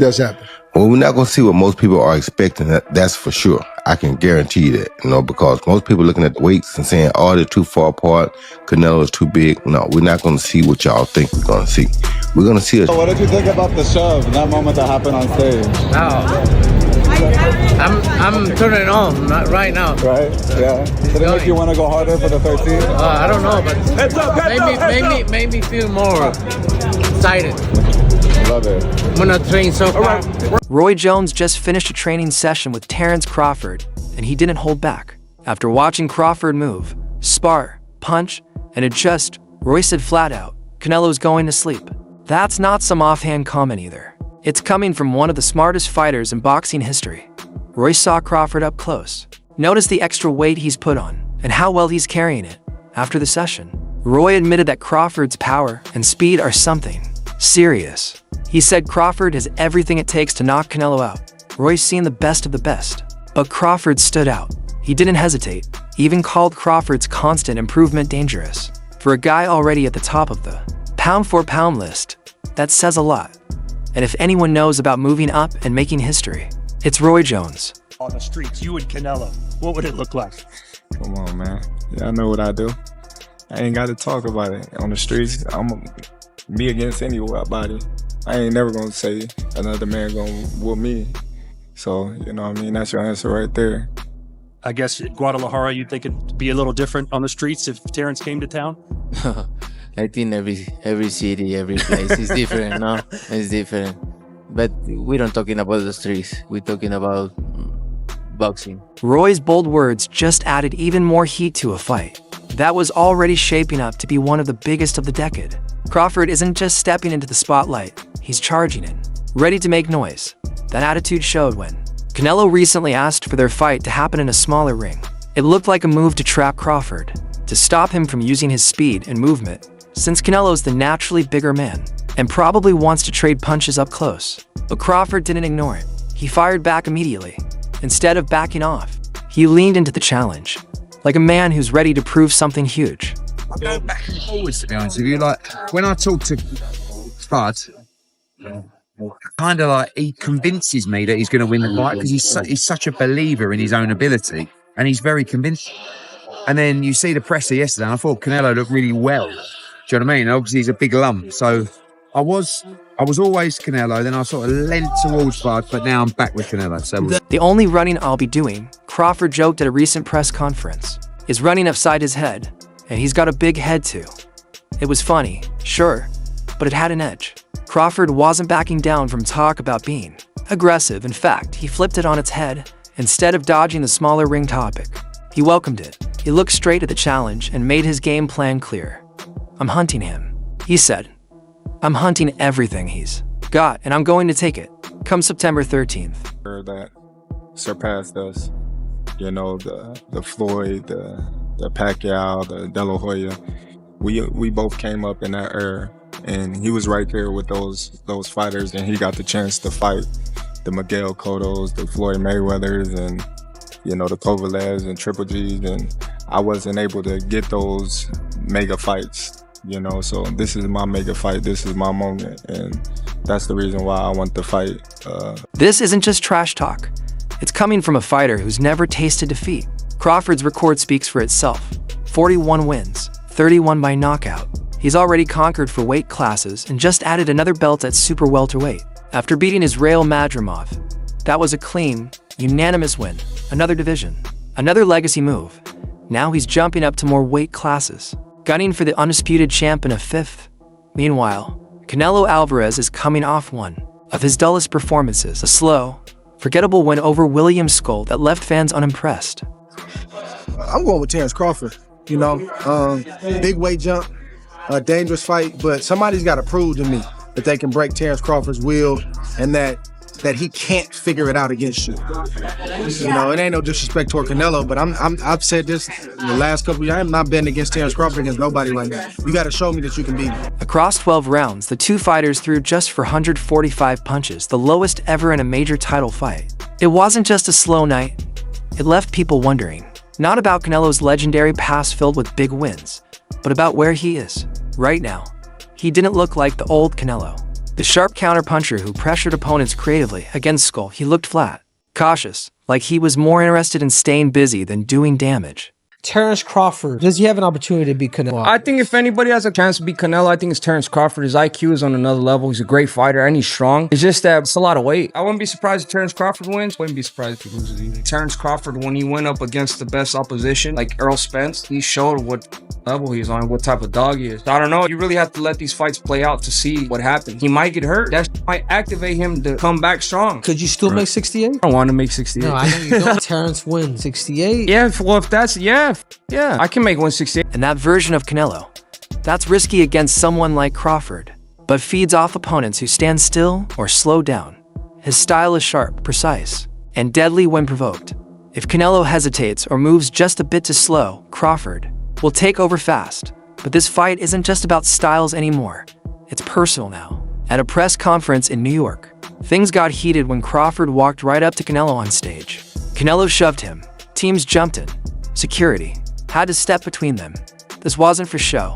does happen. Well, we're not going to see what most people are expecting. That's for sure. I can guarantee you that, because most people looking at the weights and saying, oh, they're too far apart, Canelo's too big. No, we're not going to see what y'all think we're going to see. We're going to see So what did you think about the shove, that moment that happened on stage? I'm turning on right now. Right? Yeah. Did it make you want to go harder for the 13th? I don't know, but made me feel more excited. Love it. I'm gonna train so far. Roy Jones just finished a training session with Terence Crawford, and he didn't hold back. After watching Crawford move, spar, punch, and adjust, Roy said flat out, Canelo's going to sleep. That's not some offhand comment either. It's coming from one of the smartest fighters in boxing history. Roy saw Crawford up close. Notice the extra weight he's put on, and how well he's carrying it. After the session, Roy admitted that Crawford's power and speed are something serious. He said Crawford has everything it takes to knock Canelo out. Roy's seen the best of the best. But Crawford stood out. He didn't hesitate. He even called Crawford's constant improvement dangerous. For a guy already at the top of the pound-for-pound list, that says a lot. And if anyone knows about moving up and making history, it's Roy Jones. On the streets, you and Canelo, what would it look like? Come on, man. Yeah, I know what I do. I ain't got to talk about it. On the streets, I'm me against anybody. I ain't never gonna say another man gonna whoop me. So, you know what I mean? That's your answer right there. I guess Guadalajara, you think it'd be a little different on the streets if Terence came to town? I think every city, every place is different, no? It's different. But we don't talking about the streets. We're talking about boxing. Roy's bold words just added even more heat to a fight that was already shaping up to be one of the biggest of the decade. Crawford isn't just stepping into the spotlight, he's charging in, ready to make noise. That attitude showed when Canelo recently asked for their fight to happen in a smaller ring. It looked like a move to trap Crawford, to stop him from using his speed and movement, since Canelo's the naturally bigger man, and probably wants to trade punches up close. But Crawford didn't ignore it. He fired back immediately. Instead of backing off, he leaned into the challenge, like a man who's ready to prove something huge. I go back and forwards, to be honest with you. Like, when I talk to Spud, kind of like he convinces me that he's going to win the fight because he's such a believer in his own ability, and he's very convincing. And then you see the presser yesterday, and I thought Canelo looked really well. Do you know what I mean? Obviously, he's a big lump. So I was always Canelo, then I sort of leant towards Spud, but now I'm back with Canelo. So the only running I'll be doing, Crawford joked at a recent press conference, is running upside his head. And he's got a big head too. It was funny, sure, but it had an edge. Crawford wasn't backing down from talk about being aggressive. In fact, he flipped it on its head instead of dodging the smaller ring topic. He welcomed it. He looked straight at the challenge and made his game plan clear. I'm hunting him, he said. I'm hunting everything he's got, and I'm going to take it, come September 13th. That surpassed us, you know, the Floyd, the Pacquiao, the De La Hoya. We both came up in that era, and he was right there with those fighters, and he got the chance to fight the Miguel Cottos, the Floyd Mayweathers, and you know, the Kovalevs and Triple G's, and I wasn't able to get those mega fights, you know. So this is my mega fight. This is my moment, and that's the reason why I want to fight. This isn't just trash talk. It's coming from a fighter who's never tasted defeat. Crawford's record speaks for itself. 41 wins, 31 by knockout. He's already conquered for weight classes and just added another belt at super welterweight. After beating Israel Madrimov, that was a clean, unanimous win. Another division, another legacy move. Now he's jumping up to more weight classes, gunning for the undisputed champ in a fifth. Meanwhile, Canelo Alvarez is coming off one of his dullest performances, a slow, forgettable win over William Skull that left fans unimpressed. I'm going with Terence Crawford. You know, big weight jump, a dangerous fight, but somebody's got to prove to me that they can break Terence Crawford's will and that he can't figure it out against you. You know, it ain't no disrespect toward Canelo, but I've said this in the last couple of years. I'm not betting against Terence Crawford against nobody right now. You got to show me that you can beat him. Across 12 rounds, the two fighters threw just for 145 punches, the lowest ever in a major title fight. It wasn't just a slow night. It left people wondering, not about Canelo's legendary past filled with big wins, but about where he is right now. He didn't look like the old Canelo. The sharp counterpuncher who pressured opponents creatively. Against Skull, he looked flat, cautious, like he was more interested in staying busy than doing damage. Terence Crawford, does he have an opportunity to beat Canelo? I think if anybody has a chance to beat Canelo, I think it's Terence Crawford. His IQ is on another level. He's a great fighter and he's strong. It's just that it's a lot of weight. I wouldn't be surprised if Terence Crawford wins. Wouldn't be surprised if he loses either. Terence Crawford, when he went up against the best opposition, like Errol Spence, he showed what level he's on, what type of dog he is. I don't know. You really have to let these fights play out to see what happens. He might get hurt. That might activate him to come back strong. Could you still make 68? I don't want to make 68. No, I know you don't. Terence wins 68. Yeah, well, if that's, yeah, I can make 168. And that version of Canelo, that's risky against someone like Crawford, but feeds off opponents who stand still or slow down. His style is sharp, precise, and deadly when provoked. If Canelo hesitates or moves just a bit too slow, Crawford will take over fast. But this fight isn't just about styles anymore. It's personal now. At a press conference in New York, things got heated when Crawford walked right up to Canelo on stage. Canelo shoved him. Teams jumped in. Security had to step between them. This wasn't for show.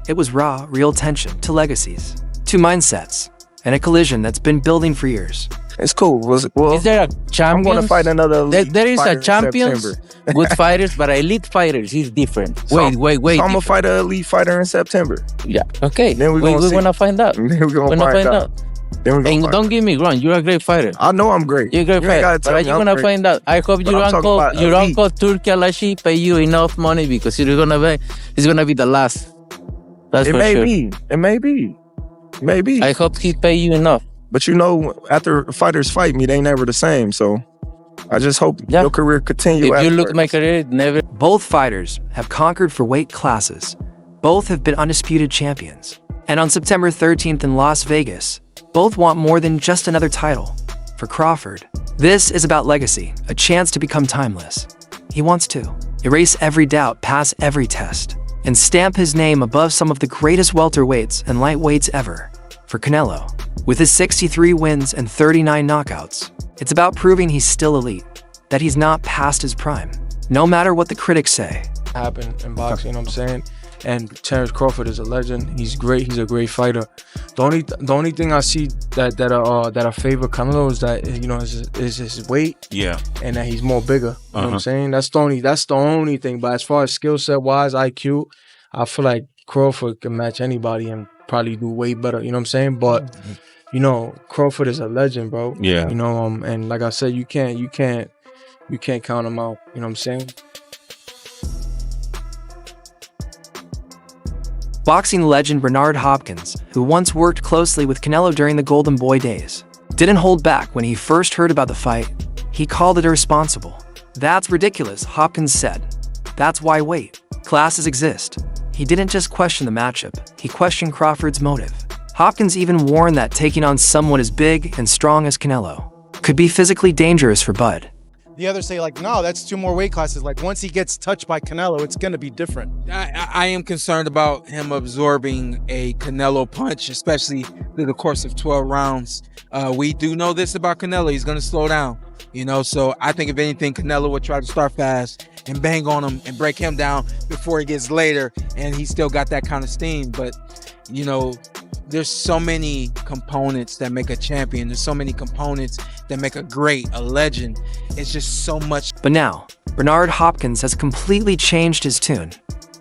It was raw, real tension, two legacies, two mindsets, and a collision that's been building for years. It's cool. Well, is there a champion? I'm going to fight another elite There is fighter a champions, good fighters, but elite fighters is different. Wait. So I'm going to fight an elite fighter in September. Yeah. Okay. Then we're going to find out. Then we're going to find out. And don't get me wrong, you're a great fighter. I know I'm great. You're a great fighter. But are you gonna find out? I hope your uncle Turki Alashi pay you enough money because it's gonna be the last. That's for sure. It may be. Maybe. I hope he pay you enough. But you know, after fighters fight me, they never the same. So I just hope your career continue. If you look at my career, never. Both fighters have conquered for weight classes. Both have been undisputed champions. And on September 13th in Las Vegas, both want more than just another title. For Crawford, this is about legacy, a chance to become timeless. He wants to erase every doubt, pass every test, and stamp his name above some of the greatest welterweights and lightweights ever. For Canelo, with his 63 wins and 39 knockouts, it's about proving he's still elite, that he's not past his prime, no matter what the critics say. Happen in boxing, you know what I'm saying? And Terence Crawford is a legend. He's great. He's a great fighter. The only thing I see that I favor Canelo is that is his weight. Yeah. And that he's more bigger. You know what I'm saying? That's the only thing. But as far as skill set wise, IQ, I feel like Crawford can match anybody and probably do way better. You know what I'm saying? But Crawford is a legend, bro. Yeah. And like I said, you can't count him out. You know what I'm saying? Boxing legend Bernard Hopkins, who once worked closely with Canelo during the Golden Boy days, didn't hold back when he first heard about the fight. He called it irresponsible. "That's ridiculous," Hopkins said. "That's why weight classes exist." He didn't just question the matchup, he questioned Crawford's motive. Hopkins even warned that taking on someone as big and strong as Canelo could be physically dangerous for Bud. The others say, like, no, that's 2 more weight classes. Like, once he gets touched by Canelo, it's going to be different. I am concerned about him absorbing a Canelo punch, especially through the course of 12 rounds. We do know this about Canelo. He's going to slow down, so I think if anything, Canelo would try to start fast and bang on him and break him down before he gets later, and he's still got that kind of steam. But, there's so many components that make a champion. There's so many components that make a legend. It's just so much. But now, Bernard Hopkins has completely changed his tune.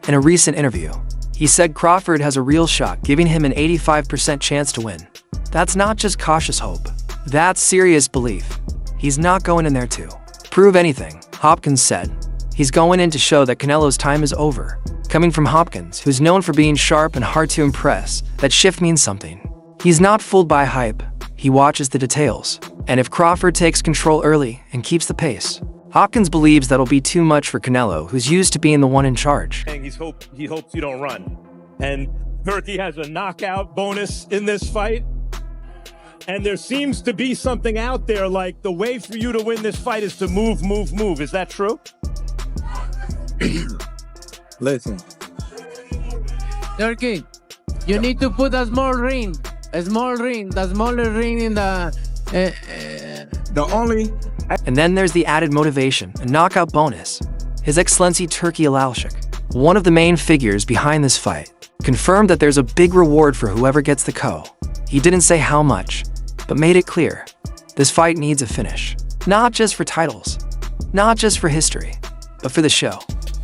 In a recent interview, he said Crawford has a real shot, giving him an 85% chance to win. That's not just cautious hope. That's serious belief. He's not going in there to prove anything, Hopkins said. He's going in to show that Canelo's time is over. Coming from Hopkins, who's known for being sharp and hard to impress, that shift means something. He's not fooled by hype. He watches the details. And if Crawford takes control early and keeps the pace, Hopkins believes that'll be too much for Canelo, who's used to being the one in charge. He hopes you don't run. And Turki has a knockout bonus in this fight. And there seems to be something out there like the way for you to win this fight is to move. Is that true? Listen. Turki, you need to put a smaller ring the smaller ring in the... And then there's the added motivation, a knockout bonus. His Excellency Turki Alalshik, one of the main figures behind this fight, confirmed that there's a big reward for whoever gets the KO. He didn't say how much, but made it clear. This fight needs a finish. Not just for titles, not just for history, but for the show.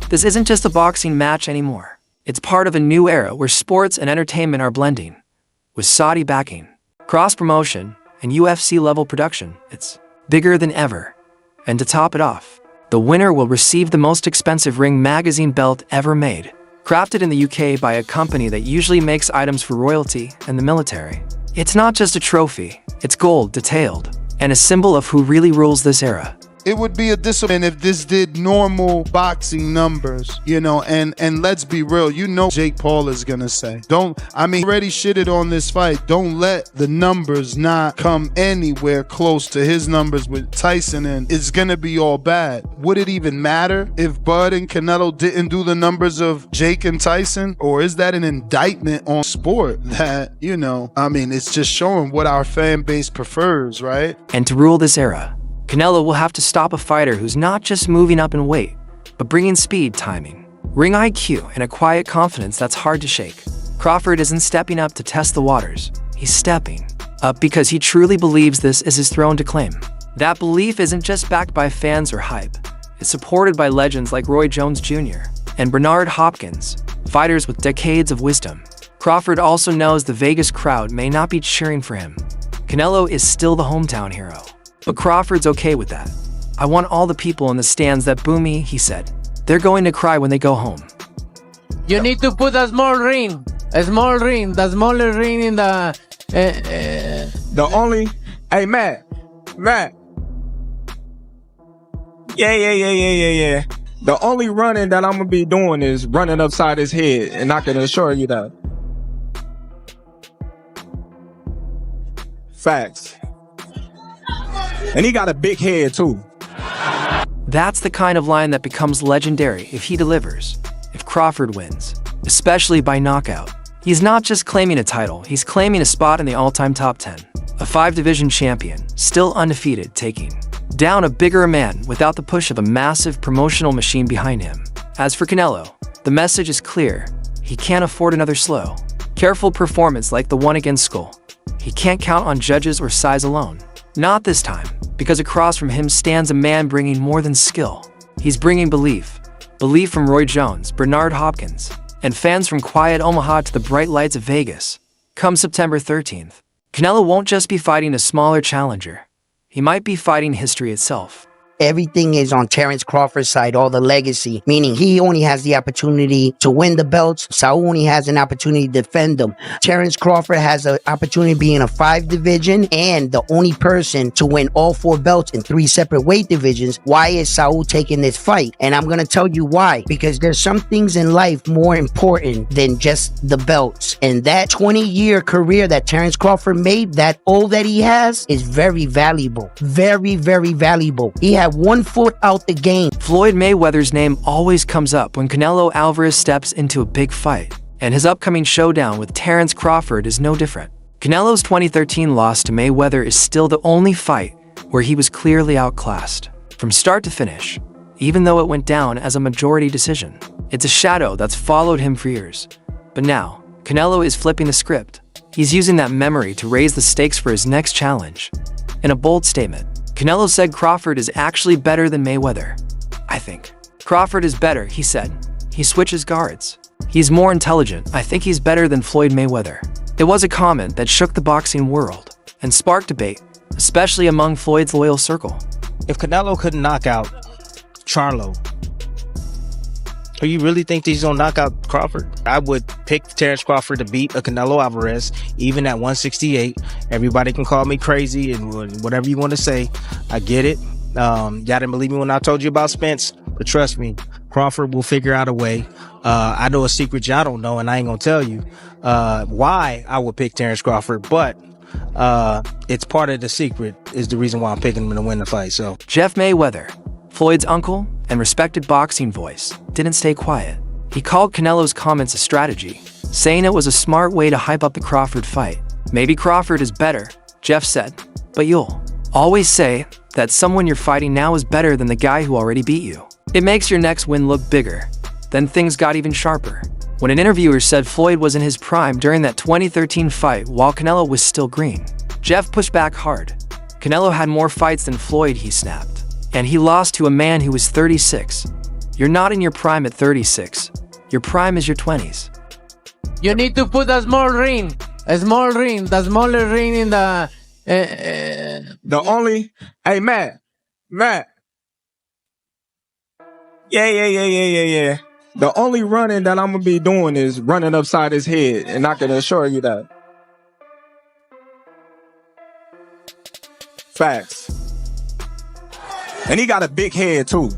This isn't just a boxing match anymore. It's part of a new era where sports and entertainment are blending. With Saudi backing, cross-promotion, and UFC-level production, it's bigger than ever. And to top it off, the winner will receive the most expensive Ring magazine belt ever made, crafted in the UK by a company that usually makes items for royalty and the military. It's not just a trophy, it's gold detailed, and a symbol of who really rules this era. It would be a discipline if this did normal boxing numbers, you know, and let's be real, you know Jake Paul is gonna say. Already shitted on this fight. Don't let the numbers not come anywhere close to his numbers with Tyson, and it's gonna be all bad. Would it even matter if Bud and Canelo didn't do the numbers of Jake and Tyson? Or is that an indictment on sport that, it's just showing what our fan base prefers, right? And to rule this era, Canelo will have to stop a fighter who's not just moving up in weight, but bringing speed, timing, ring IQ, and a quiet confidence that's hard to shake. Crawford isn't stepping up to test the waters. He's stepping up because he truly believes this is his throne to claim. That belief isn't just backed by fans or hype. It's supported by legends like Roy Jones Jr. and Bernard Hopkins, fighters with decades of wisdom. Crawford also knows the Vegas crowd may not be cheering for him. Canelo is still the hometown hero. But Crawford's okay with that. I want all the people in the stands that boo me, he said. They're going to cry when they go home. You need to put a small ring. The smaller ring in the... Hey, Matt. Yeah. The only running that I'm going to be doing is running upside his head, and I can assure you that. Facts. And he got a big head, too. That's the kind of line that becomes legendary if he delivers, if Crawford wins, especially by knockout. He's not just claiming a title, he's claiming a spot in the all-time top 10. A 5-division champion, still undefeated, taking down a bigger man without the push of a massive promotional machine behind him. As for Canelo, the message is clear. He can't afford another slow, careful performance like the one against Skull. He can't count on judges or size alone. Not this time, because across from him stands a man bringing more than skill. He's bringing belief. Belief from Roy Jones, Bernard Hopkins, and fans from quiet Omaha to the bright lights of Vegas. Come September 13th, Canelo won't just be fighting a smaller challenger. He might be fighting history itself. Everything is on Terence Crawford's side, all the legacy, meaning he only has the opportunity to win the belts. Saul only has an opportunity to defend them. Terence Crawford has an opportunity to be in a 5-division and the only person to win all 4 belts in 3 separate weight divisions. Why is Saul taking this fight? And I'm going to tell you why. Because there's some things in life more important than just the belts. And that 20-year career that Terence Crawford made, that all that he has, is very valuable. Very, very valuable. He had 1 foot out the game. Floyd Mayweather's name always comes up when Canelo Alvarez steps into a big fight, and his upcoming showdown with Terence Crawford is no different. Canelo's 2013 loss to Mayweather is still the only fight where he was clearly outclassed, from start to finish, even though it went down as a majority decision. It's a shadow that's followed him for years. But now, Canelo is flipping the script. He's using that memory to raise the stakes for his next challenge. In a bold statement, Canelo said Crawford is actually better than Mayweather. I think Crawford is better, he said. He switches guards. He's more intelligent. I think he's better than Floyd Mayweather. It was a comment that shook the boxing world and sparked debate, especially among Floyd's loyal circle. If Canelo couldn't knock out Charlo, do you really think that he's gonna knock out Crawford? I would pick Terence Crawford to beat a Canelo Alvarez, even at 168. Everybody can call me crazy and whatever you want to say. I get it. Y'all didn't believe me when I told you about Spence, but trust me, Crawford will figure out a way. I know a secret y'all don't know, and I ain't gonna tell you why I would pick Terence Crawford, but it's part of the secret is the reason why I'm picking him to win the fight. So Jeff Mayweather, Floyd's uncle and respected boxing voice, didn't stay quiet. He called Canelo's comments a strategy, saying it was a smart way to hype up the Crawford fight. Maybe Crawford is better, Jeff said, but you'll always say that someone you're fighting now is better than the guy who already beat you. It makes your next win look bigger. Then things got even sharper. When an interviewer said Floyd was in his prime during that 2013 fight while Canelo was still green, Jeff pushed back hard. Canelo had more fights than Floyd, he snapped. And he lost to a man who was 36. You're not in your prime at 36. Your prime is your 20s. You need to put a small ring. The smaller ring in the... Hey, Matt. Yeah. The only running that I'm gonna be doing is running upside his head, and I can assure you that. Facts. And he got a big head too.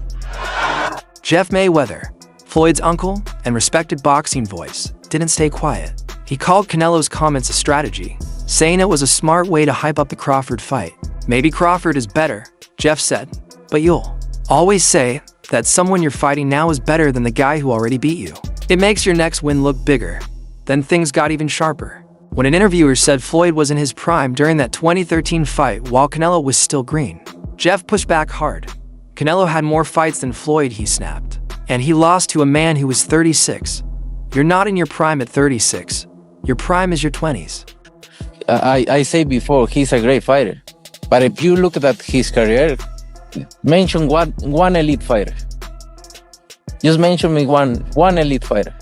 Jeff Mayweather, Floyd's uncle and respected boxing voice, didn't stay quiet. He called Canelo's comments a strategy, saying it was a smart way to hype up the Crawford fight. Maybe Crawford is better, Jeff said, but you'll always say that someone you're fighting now is better than the guy who already beat you. It makes your next win look bigger. Then things got even sharper. When an interviewer said Floyd was in his prime during that 2013 fight while Canelo was still green, Jeff pushed back hard. Canelo had more fights than Floyd, he snapped. And he lost to a man who was 36. You're not in your prime at 36. Your prime is your 20s. I said before, he's a great fighter. But if you look at his career, mention one elite fighter. Just mention me one elite fighter.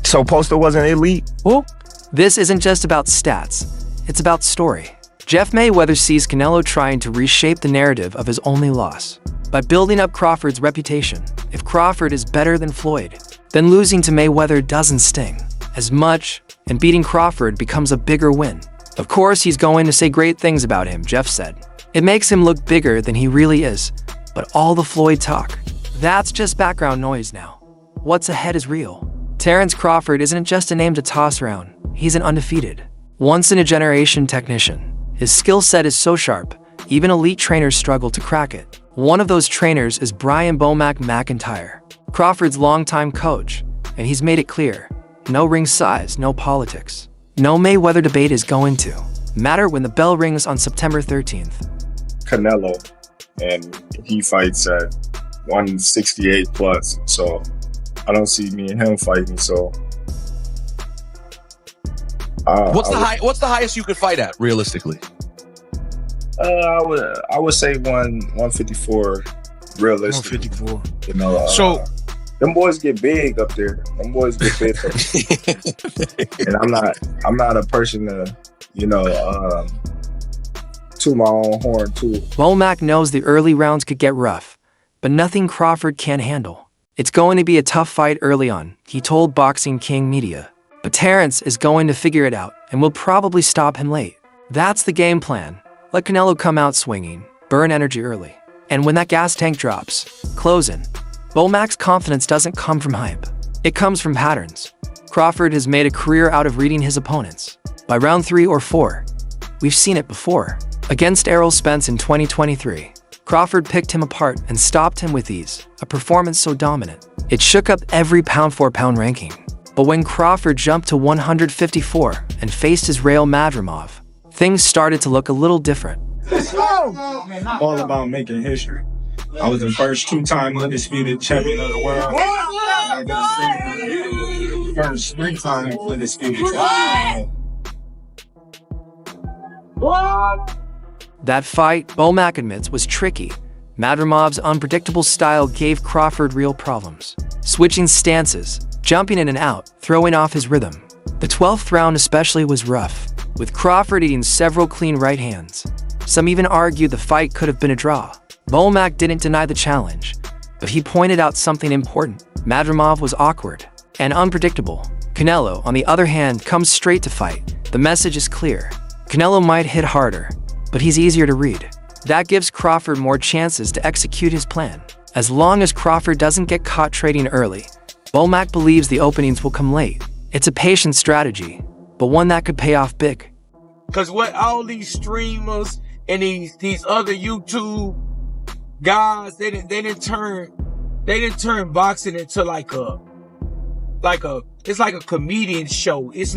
So Poster wasn't elite? Who? This isn't just about stats. It's about story. Jeff Mayweather sees Canelo trying to reshape the narrative of his only loss by building up Crawford's reputation. If Crawford is better than Floyd, then losing to Mayweather doesn't sting as much, and beating Crawford becomes a bigger win. Of course, he's going to say great things about him, Jeff said. It makes him look bigger than he really is, but all the Floyd talk, that's just background noise now. What's ahead is real. Terence Crawford isn't just a name to toss around, he's an undefeated, once-in-a-generation technician. His skill set is so sharp, even elite trainers struggle to crack it. One of those trainers is Brian Bomac McIntyre, Crawford's longtime coach, and he's made it clear, no ring size, no politics. No Mayweather debate is going to matter when the bell rings on September 13th. Canelo, and he fights at 168 plus, so I don't see me and him fighting. So what's the highest you could fight at realistically? I would say 154 realistically. 154. You know, So them boys get big up there. Them boys get big up there. And I'm not a person to, toot my own horn too. Bomac knows the early rounds could get rough, but nothing Crawford can't handle. It's going to be a tough fight early on, he told Boxing King Media. But Terence is going to figure it out and will probably stop him late. That's the game plan. Let Canelo come out swinging, burn energy early. And when that gas tank drops, close in. Bomac's confidence doesn't come from hype. It comes from patterns. Crawford has made a career out of reading his opponents. By round 3 or 4, we've seen it before. Against Errol Spence in 2023, Crawford picked him apart and stopped him with ease, a performance so dominant, it shook up every pound-for-pound ranking. But when Crawford jumped to 154 and faced Israel Madrimov, things started to look a little different. All about making history. I was the first 2-time undisputed champion of the world. First 3-time undisputed champion. That fight, Bomac admits, was tricky. Madrimov's unpredictable style gave Crawford real problems. Switching stances, jumping in and out, throwing off his rhythm. The 12th round especially was rough, with Crawford eating several clean right hands. Some even argued the fight could have been a draw. Bomac didn't deny the challenge, but he pointed out something important. Madrimov was awkward and unpredictable. Canelo, on the other hand, comes straight to fight. The message is clear. Canelo might hit harder, but he's easier to read. That gives Crawford more chances to execute his plan. As long as Crawford doesn't get caught trading early, Bomac believes the openings will come late. It's a patient strategy, but one that could pay off big. Because what all these streamers and these other YouTube guys, they didn't turn boxing into it's like a comedian show. It's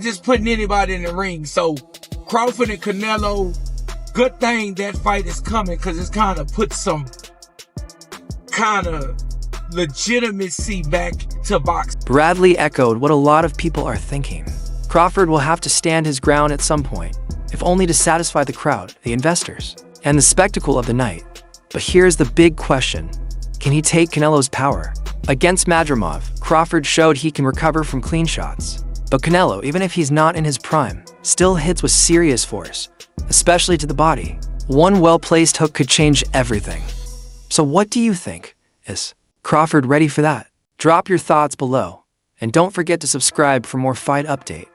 just putting anybody in the ring. So Crawford and Canelo, good thing that fight is coming, because it's kind of put some kind of legitimacy back to boxing. Bradley echoed what a lot of people are thinking. Crawford will have to stand his ground at some point, if only to satisfy the crowd, the investors, and the spectacle of the night. But here's the big question. Can he take Canelo's power? Against Madrimov, Crawford showed he can recover from clean shots. But Canelo, even if he's not in his prime, still hits with serious force, especially to the body. One well-placed hook could change everything. So what do you think? Is Crawford ready for that? Drop your thoughts below, and don't forget to subscribe for more fight update.